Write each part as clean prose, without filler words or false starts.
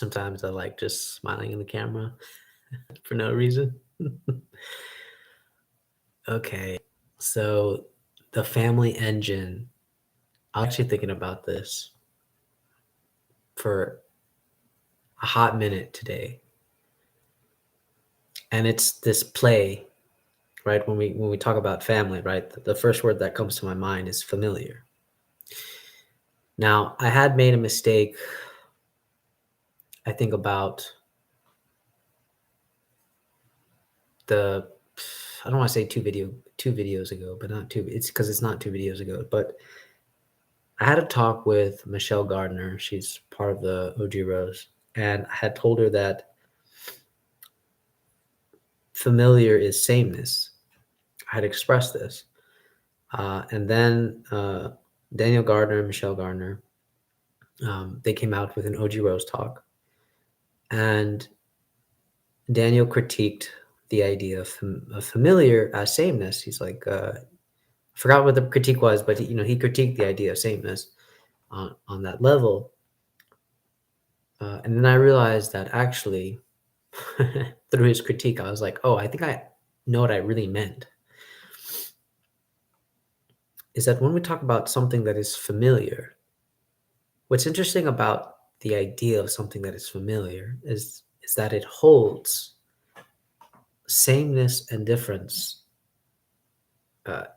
Sometimes I like just smiling in the camera for no reason. Okay, so the family engine. I was actually thinking about this for a hot minute today, and it's this play, right? When we talk about family, right? The first word that comes to my mind is familiar. Now, I had made a mistake. I think about the I don't want to say two videos ago, but not two. It's because it's not 2 videos ago, but I had a talk with Michelle Gardner. She's part of the OG Rose, and I had told her that familiar is sameness. I had expressed this, and then Daniel Gardner and Michelle Gardner, they came out with an OG Rose talk, and Daniel critiqued the idea of familiar as sameness. He's like, I forgot what the critique was, but he critiqued the idea of sameness on that level. And then I realized that actually, through his critique, I was like, oh, I think I know what I really meant. Is that when we talk about something that is familiar, what's interesting about the idea of something that is familiar is that it holds sameness and difference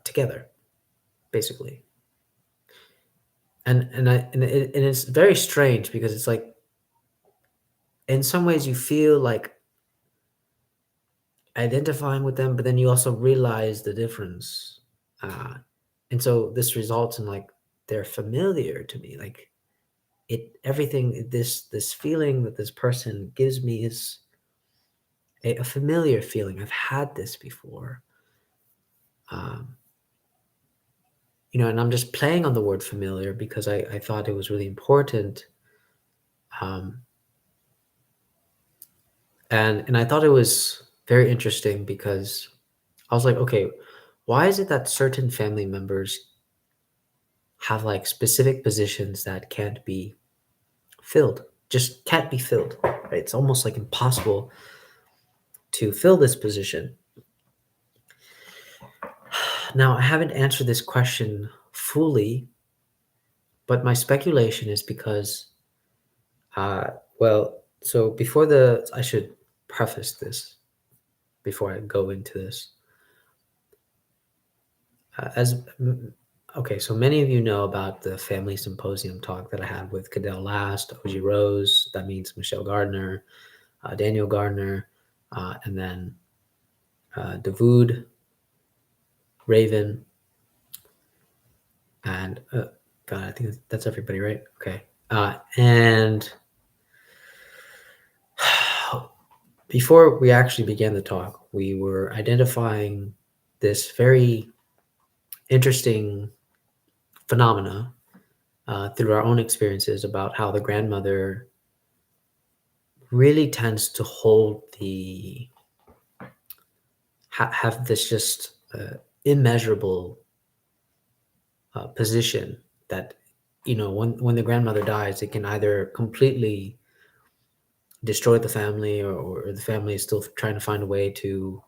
together, basically. And it's very strange because it's like in some ways you feel like identifying with them, but then you also realize the difference. And so this results in like they're familiar to me. Like everything this feeling that this person gives me is a familiar feeling. I've had this before. Um, and I'm just playing on the word familiar because I thought it was really important. Um, and I thought it was very interesting because I was like, okay, why is it that certain family members have like specific positions that can't be filled, just can't be filled, right? It's almost like impossible to fill this position. Now, I haven't answered this question fully, but my speculation is because, so I should preface this before I go into this. Okay, so many of you know about the family symposium talk that I had with Cadell Last, OG Rose, that means Michelle Gardner, Daniel Gardner, and then Davood, Raven, and God, I think that's everybody, right? Okay. And before we actually began the talk, we were identifying this very interesting phenomena through our own experiences about how the grandmother really tends to hold have this just immeasurable position that when the grandmother dies, it can either completely destroy the family, or the family is still trying to find a way to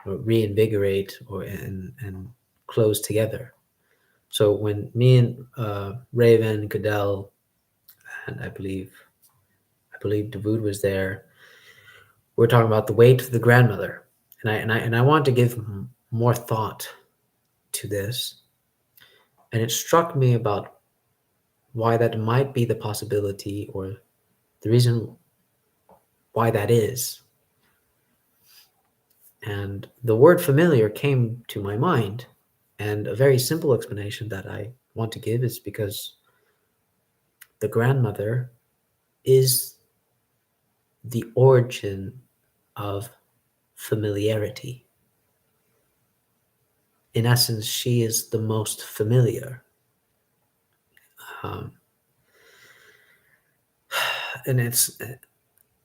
reinvigorate and close together. So when me and Raven, Goodell, and I believe Davood was there, we're talking about the weight of the grandmother, and I want to give more thought to this, and it struck me about why that might be the possibility, or the reason why that is. And the word familiar came to my mind, and a very simple explanation that I want to give is because the grandmother is the origin of familiarity. In essence, she is the most familiar. Um, and it's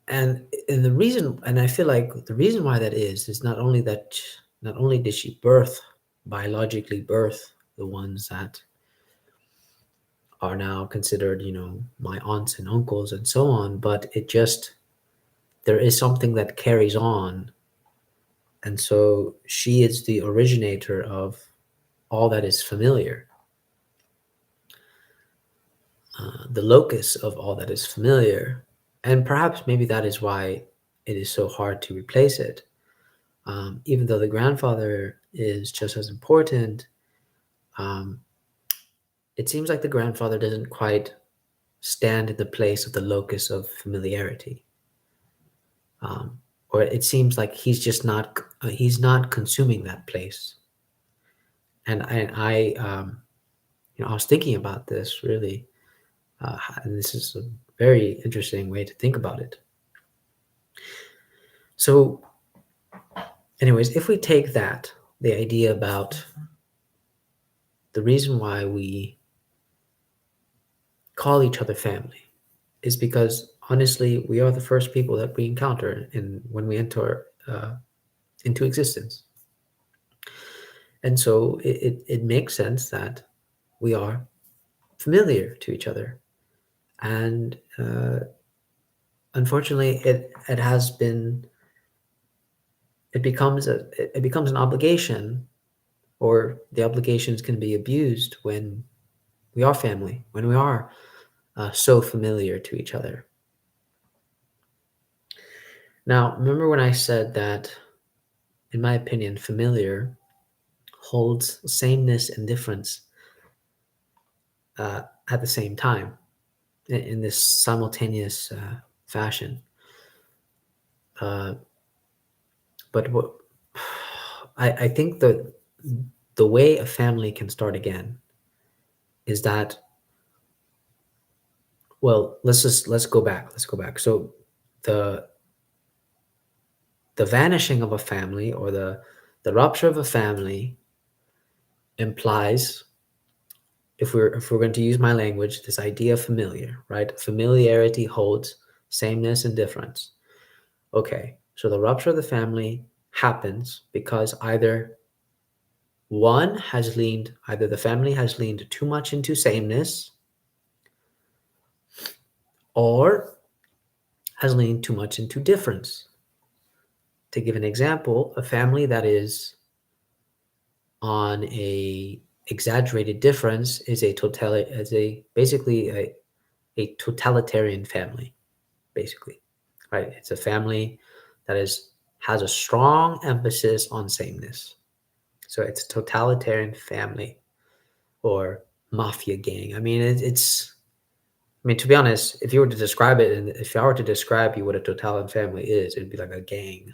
and the reason, and I feel like the reason why that is not only did she biologically birth the ones that are now considered, my aunts and uncles and so on, but there is something that carries on. And so she is the originator of all that is familiar, the locus of all that is familiar. And perhaps maybe that is why it is so hard to replace it. Even though the grandfather is just as important, um, it seems like the grandfather doesn't quite stand in the place of the locus of familiarity. Um, or it seems like he's just not consuming that place. And I was thinking about this really, and this is a very interesting way to think about it. So, anyways, if we take that, the idea about the reason why we call each other family is because honestly, we are the first people that we encounter when we enter into existence. And so it makes sense that we are familiar to each other. And unfortunately, it becomes an obligation, or the obligations can be abused when we are family, when we are so familiar to each other. Now, remember when I said that, in my opinion, familiar holds sameness and difference uh, at the same time in this simultaneous fashion. Uh, but what I think the way a family can start again is that, well, let's go back. Let's go back. So the the vanishing of a family, or the rupture of a family, implies, if we're going to use my language, this idea of familiar, right? Familiarity holds sameness and difference. Okay, so the rupture of the family happens because either the family has leaned too much into sameness, or has leaned too much into difference. To give an example, a family that is on a exaggerated difference is basically a totalitarian family, basically, right? It's a family that has a strong emphasis on sameness. So it's a totalitarian family, or mafia gang. I mean, to be honest, if you were to describe it, and if I were to describe you what a totalitarian family is, it'd be like a gang.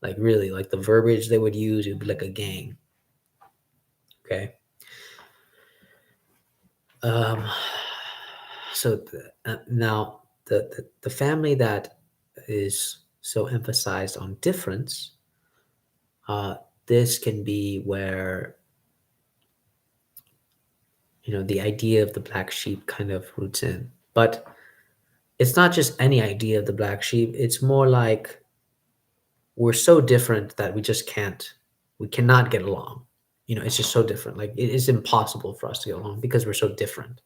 Like really, like the verbiage they would use, it'd be like a gang. Okay. Um, so now the family that is so emphasized on difference, uh, this can be where the idea of the black sheep kind of roots in. But it's not just any idea of the black sheep. It's more like we're so different that we cannot get along. It's just so different. Like it is impossible for us to get along because we're so different.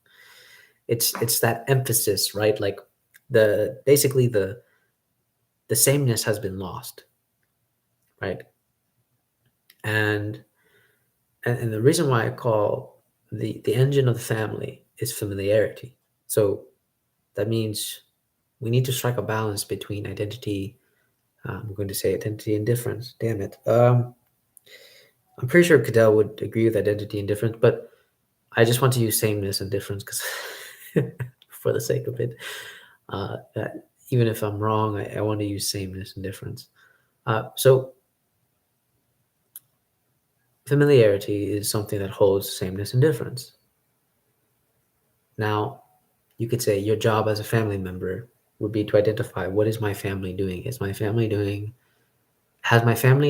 It's that emphasis, right? Like basically the sameness has been lost, right? And and the reason why I call the engine of the family is familiarity. So that means we need to strike a balance between identity. I'm going to say identity and difference. Damn it. I'm pretty sure Cadell would agree with identity and difference, but I just want to use sameness and difference because, for the sake of it, even if I'm wrong, I want to use sameness and difference. So familiarity is something that holds sameness and difference. Now, you could say your job as a family member would be to identify, what is my family doing? Has my family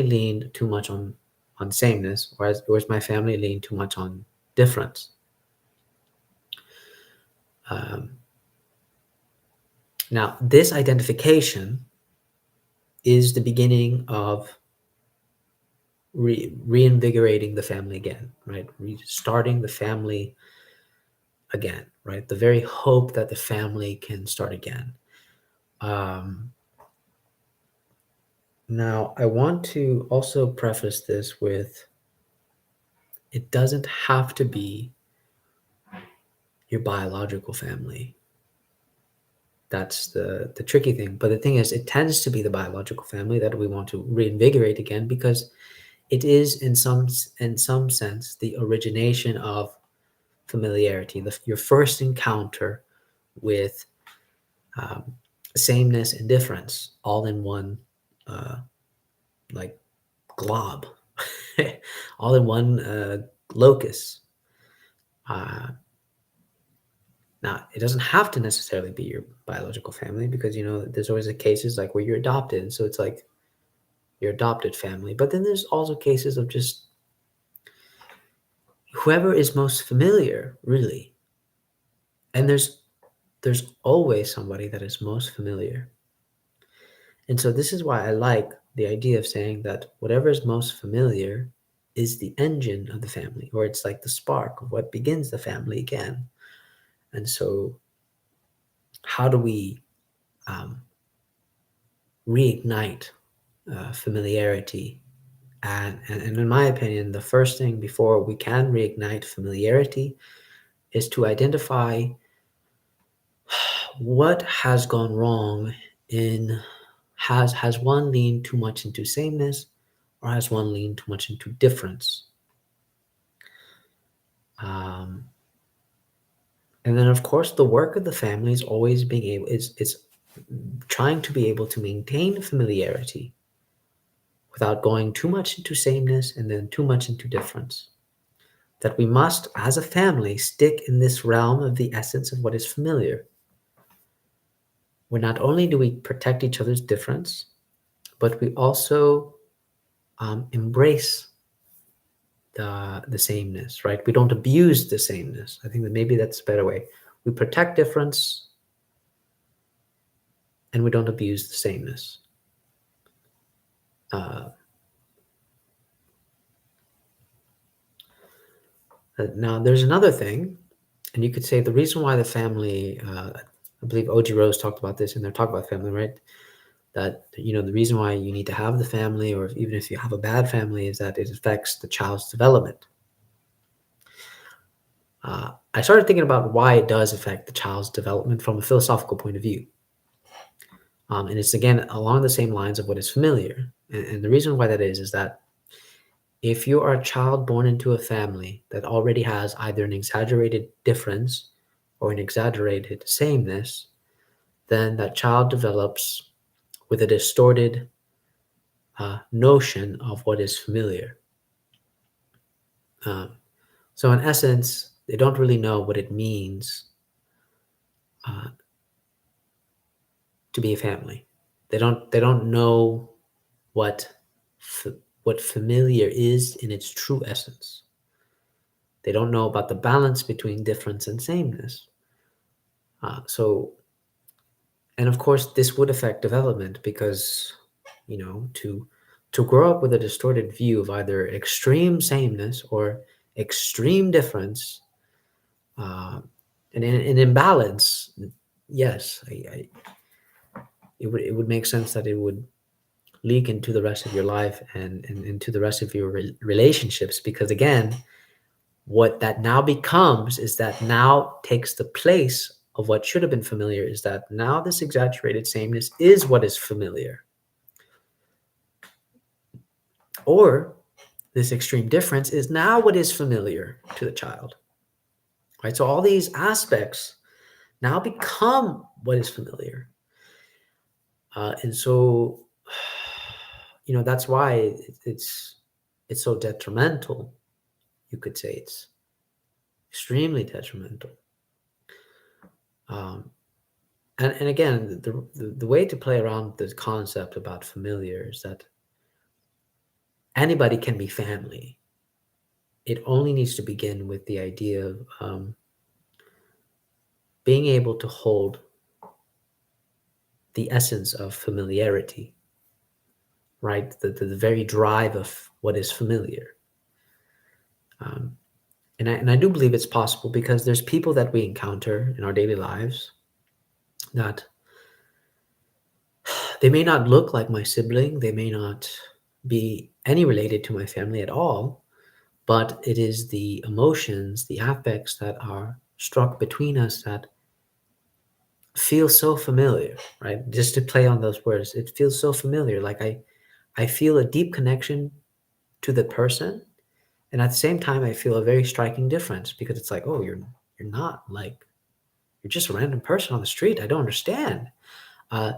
leaned too much on sameness, or is my family leaned too much on difference? Um, Now, this identification is the beginning of reinvigorating the family again, right? Restarting the family again, right? The very hope that the family can start again. Um, Now, I want to also preface this with it doesn't have to be your biological family. That's the tricky thing. But the thing is, it tends to be the biological family that we want to reinvigorate again because it is in some sense the origination of familiarity, your first encounter with um, sameness and difference all in one uh, like glob, all in one locus. Uh, Now, it doesn't have to necessarily be your biological family because there's always the cases like where you're adopted, so it's like your adopted family. But then there's also cases of just whoever is most familiar, really. And there's always somebody that is most familiar. And so this is why I like the idea of saying that whatever is most familiar is the engine of the family, or it's like the spark of what begins the family again. And so, how do we um, reignite familiarity? And in my opinion, the first thing before we can reignite familiarity is to identify what has gone wrong in has one leaned too much into sameness or has one leaned too much into difference. Um, and then of course the work of the family is always being able is trying to be able to maintain familiarity without going too much into sameness and then too much into difference. That we must, as a family, stick in this realm of the essence of what is familiar, where not only do we protect each other's difference, but we also embrace the sameness, right? We don't abuse the sameness. I think that maybe that's a better way. We protect difference and we don't abuse the sameness. Uh, Now, there's another thing, and you could say the reason why the family, I believe OG Rose talked about this in their talk about family, right? That the reason why you need to have the family, or even if you have a bad family, is that it affects the child's development. I started thinking about why it does affect the child's development from a philosophical point of view, and it's again along the same lines of what is familiar. And the reason why that is that if you are a child born into a family that already has either an exaggerated difference or an exaggerated sameness, then that child develops with a distorted notion of what is familiar. Um, so, in essence, they don't really know what it means uh, to be a family. They don't know what what familiar is in its true essence. They don't know about the balance between difference and sameness. So, and of course, this would affect development because, to grow up with a distorted view of either extreme sameness or extreme difference, uh, and an imbalance, yes, it would make sense that it would leak into the rest of your life and into the rest of your relationships because again what that now becomes is that now takes the place of what should have been familiar is that now this exaggerated sameness is what is familiar, or this extreme difference is now what is familiar to the child, right? So all these aspects now become what is familiar, and so that's why it's so detrimental. You could say it's extremely detrimental. Um, and again, the way to play around this concept about familiar is that anybody can be family. It only needs to begin with the idea of being able to hold the essence of familiarity, right? The very drive of what is familiar. Um, And I do believe it's possible because there's people that we encounter in our daily lives that they may not look like my sibling, they may not be any related to my family at all, but it is the emotions, the affects that are struck between us that feel so familiar, right? Just to play on those words, it feels so familiar. Like I feel a deep connection to the person, and at the same time, I feel a very striking difference because it's like, oh, you're not like you're just a random person on the street. I don't understand. Uh,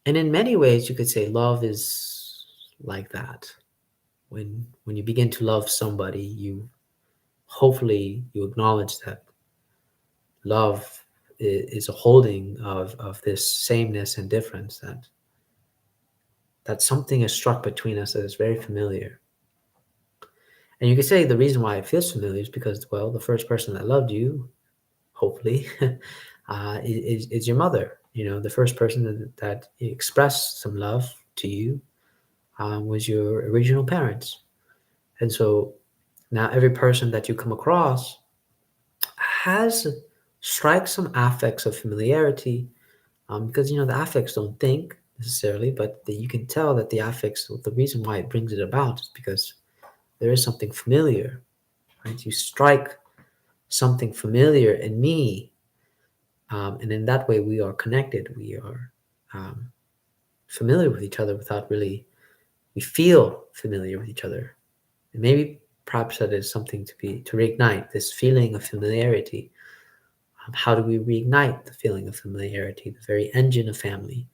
and in many ways, you could say love is like that. When you begin to love somebody, you hopefully you acknowledge that love is a holding of this sameness and difference that something is struck between us that is very familiar. And you could say the reason why it feels familiar is because, well, the first person that loved you, hopefully, is your mother. You know, the first person that expressed some love to you was your original parents. And so now every person that you come across has strikes some affects of familiarity, because you know the affects don't think necessarily, but you can tell that the affects. The reason why it brings it about is because there is something familiar, right? You strike something familiar in me, and in that way we are connected. We are um, familiar with each other without really. We feel familiar with each other, and maybe perhaps that is something to reignite this feeling of familiarity. How do we reignite the feeling of familiarity, the very engine of family,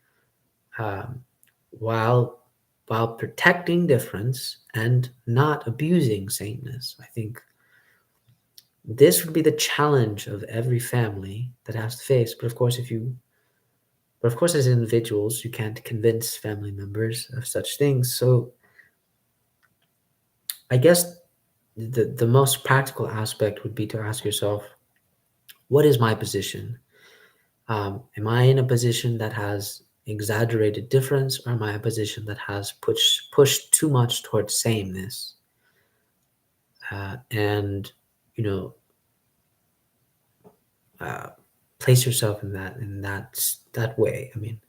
um, while while protecting difference and not abusing sameness? I think this would be the challenge of every family that has to face. But of course, as individuals, you can't convince family members of such things. So I guess the most practical aspect would be to ask yourself, what is my position? Am I in a position that has exaggerated difference, or am I a position that has pushed too much towards sameness? And you know, uh, place yourself in that way. I mean,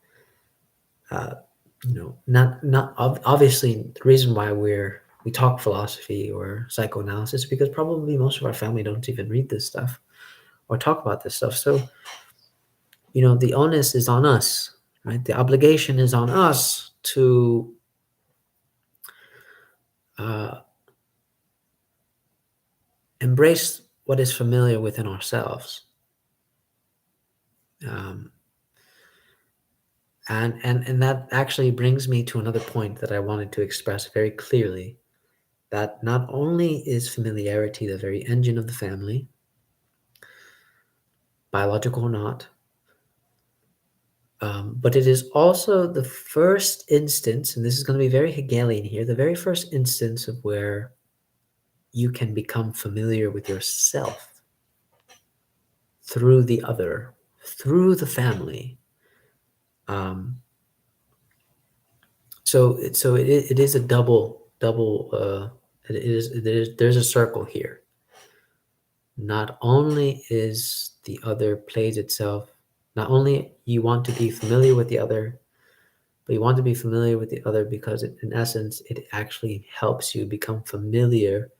uh, not obviously the reason why we talk philosophy or psychoanalysis is because probably most of our family don't even read this stuff or talk about this stuff. So the onus is on us, right? The obligation is on us to uh, embrace what is familiar within ourselves. Um, and that actually brings me to another point that I wanted to express very clearly, that not only is familiarity the very engine of the family, biological or not, but it is also the first instance, and this is going to be very Hegelian here, the very first instance of where you can become familiar with yourself through the other, through the family. Um, so it is a double. There's a circle here. Not only is the other plays itself, not only you want to be familiar with the other, but you want to be familiar with the other because in essence it actually helps you become familiar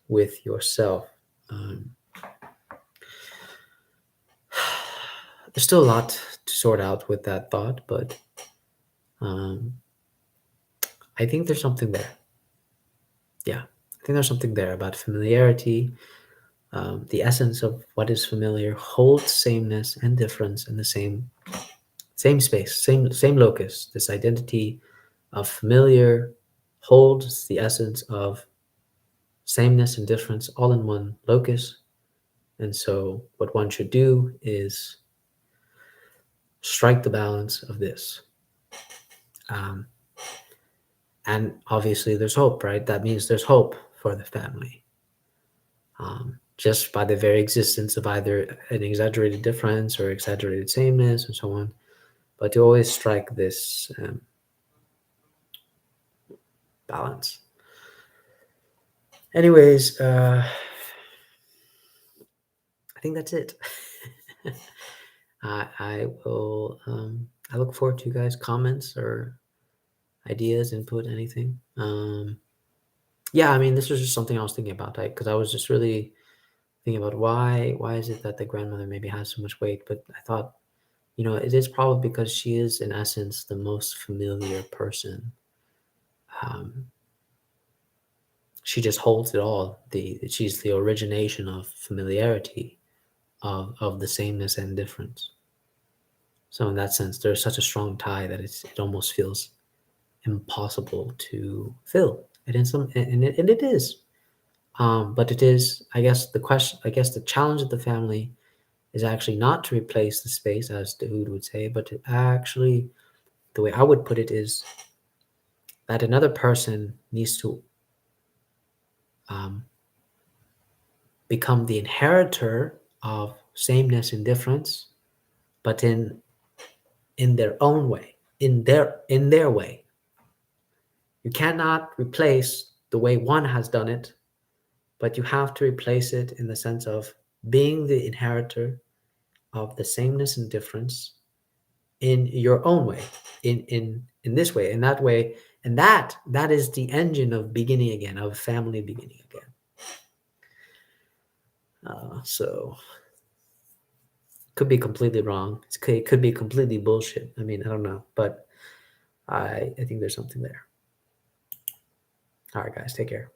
with yourself. Um, there's still a lot to sort out with that thought, but um, I think there's something there. Yeah, I think there's something there about familiarity. The essence of what is familiar holds sameness and difference in the same space, same locus. This identity of familiar holds the essence of sameness and difference all in one locus. And so, what one should do is strike the balance of this. Um, and obviously, there's hope, right? That means there's hope for the family. Just by the very existence of either an exaggerated difference or exaggerated sameness and so on. But to always strike this balance. Anyways, I think that's it. I will. I look forward to you guys' comments or ideas, input, anything. Yeah, I mean, this was just something I was thinking about, because I was just really thinking about why is it that the grandmother maybe has so much weight, but I thought, it is probably because she is in essence the most familiar person. Um, she just holds it all. She's the origination of familiarity, of the sameness and difference. So in that sense, there's such a strong tie that it almost feels impossible to fill. And in some and it is. But it is, I guess the challenge of the family is actually not to replace the space, as Dahoud would say, but to actually, the way I would put it is that another person needs to um, become the inheritor of sameness and difference, but in their own way, in their way. You cannot replace the way one has done it, but you have to replace it in the sense of being the inheritor of the sameness and difference in your own way, in this way, in that way, and that is the engine of beginning again, of family beginning again. So could be completely wrong. It could be completely bullshit. I mean, I don't know, but I think there's something there. All right, guys, take care.